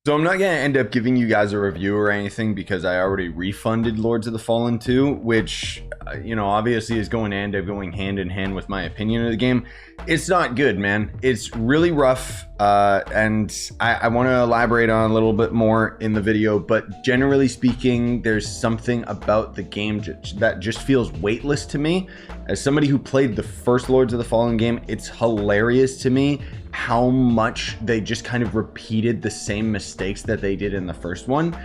So I'm not going to end up giving you guys a review or anything because I already refunded Lords of the Fallen 2, which, you know, obviously is going to end up going hand in hand with my opinion of the game. It's not good, man. It's really rough, and I want to elaborate on a little bit more in the video, but generally speaking, there's something about the game that just feels weightless to me. As somebody who played the first Lords of the Fallen game, it's hilarious to me how much they just kind of repeated the same mistakes that they did in the first one.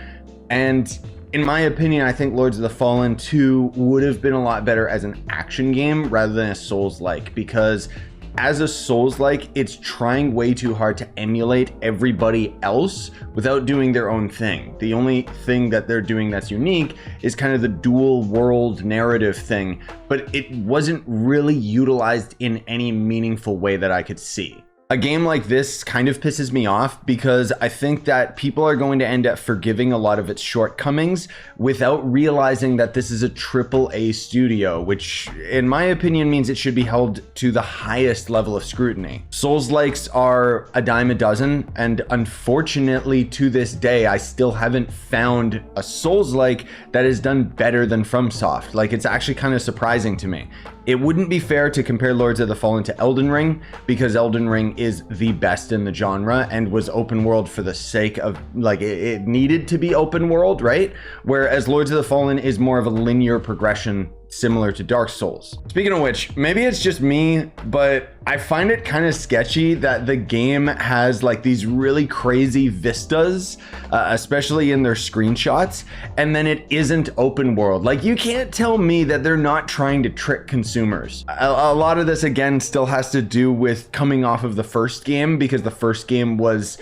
And in my opinion, I think Lords of the Fallen 2 would have been a lot better as an action game rather than a Souls-like, because as a Souls-like, it's trying way too hard to emulate everybody else without doing their own thing. The only thing that they're doing that's unique is kind of the dual world narrative thing, but it wasn't really utilized in any meaningful way that I could see. A game like this kind of pisses me off because I think that people are going to end up forgiving a lot of its shortcomings without realizing that this is a AAA studio, which in my opinion means it should be held to the highest level of scrutiny. Souls-likes are a dime a dozen, and unfortunately to this day, I still haven't found a Souls-like that is done better than FromSoft. Like, it's actually kind of surprising to me. It wouldn't be fair to compare Lords of the Fallen to Elden Ring, because Elden Ring is the best in the genre and was open world for the sake of, like, it needed to be open world, right? Whereas Lords of the Fallen is more of a linear progression similar to Dark Souls. Speaking of which, maybe it's just me, but I find it kind of sketchy that the game has like these really crazy vistas, especially in their screenshots, and then it isn't open world. Like, you can't tell me that they're not trying to trick consumers. A lot of this, again, still has to do with coming off of the first game, because the first game was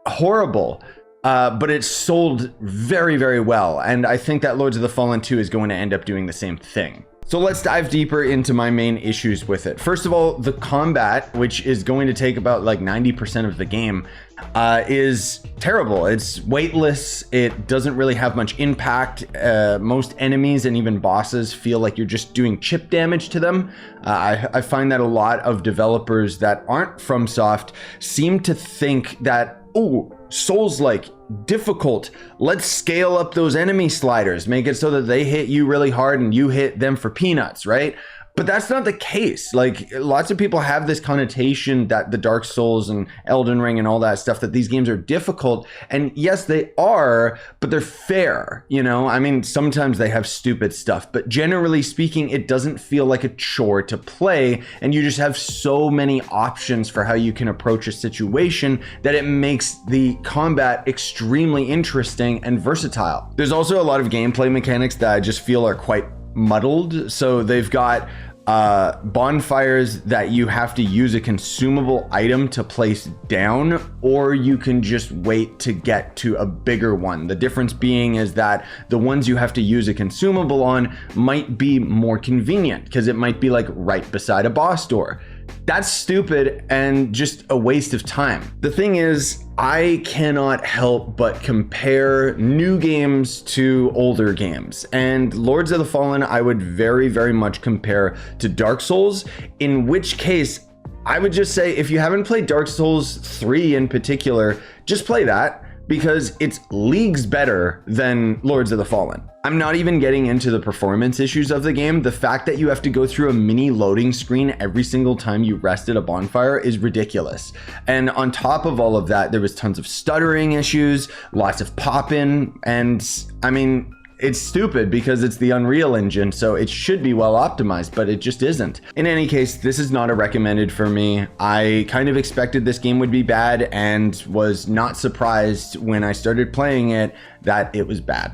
horrible. But it sold very, very well. And I think that Lords of the Fallen 2 is going to end up doing the same thing. So let's dive deeper into my main issues with it. First of all, the combat, which is going to take about like 90% of the game, is terrible. It's weightless. It doesn't really have much impact. Most enemies and even bosses feel like you're just doing chip damage to them. I find that a lot of developers that aren't FromSoft seem to think that, oh, Souls-like, difficult, let's scale up those enemy sliders, make it so that they hit you really hard and you hit them for peanuts, right? But that's not the case. Like, lots of people have this connotation that the Dark Souls and Elden Ring and all that stuff, that these games are difficult. And yes, they are, but they're fair, you know? I mean, sometimes they have stupid stuff, but generally speaking, it doesn't feel like a chore to play. And you just have so many options for how you can approach a situation that it makes the combat extremely interesting and versatile. There's also a lot of gameplay mechanics that I just feel are quite muddled. So they've got bonfires that you have to use a consumable item to place down, or you can just wait to get to a bigger one. The difference being is that the ones you have to use a consumable on might be more convenient because it might be like right beside a boss door. That's stupid and just a waste of time. The thing is, I cannot help but compare new games to older games, and Lords of the Fallen I would very, very much compare to Dark Souls, in which case I would just say, if you haven't played Dark Souls 3 in particular, just play that, because it's leagues better than Lords of the Fallen. I'm not even getting into the performance issues of the game. The fact that you have to go through a mini loading screen every single time you rest at a bonfire is ridiculous. And on top of all of that, there was tons of stuttering issues, lots of pop-in, and I mean, it's stupid because it's the Unreal Engine, so it should be well optimized, but it just isn't. In any case, this is not a recommended for me. I kind of expected this game would be bad and was not surprised when I started playing it that it was bad.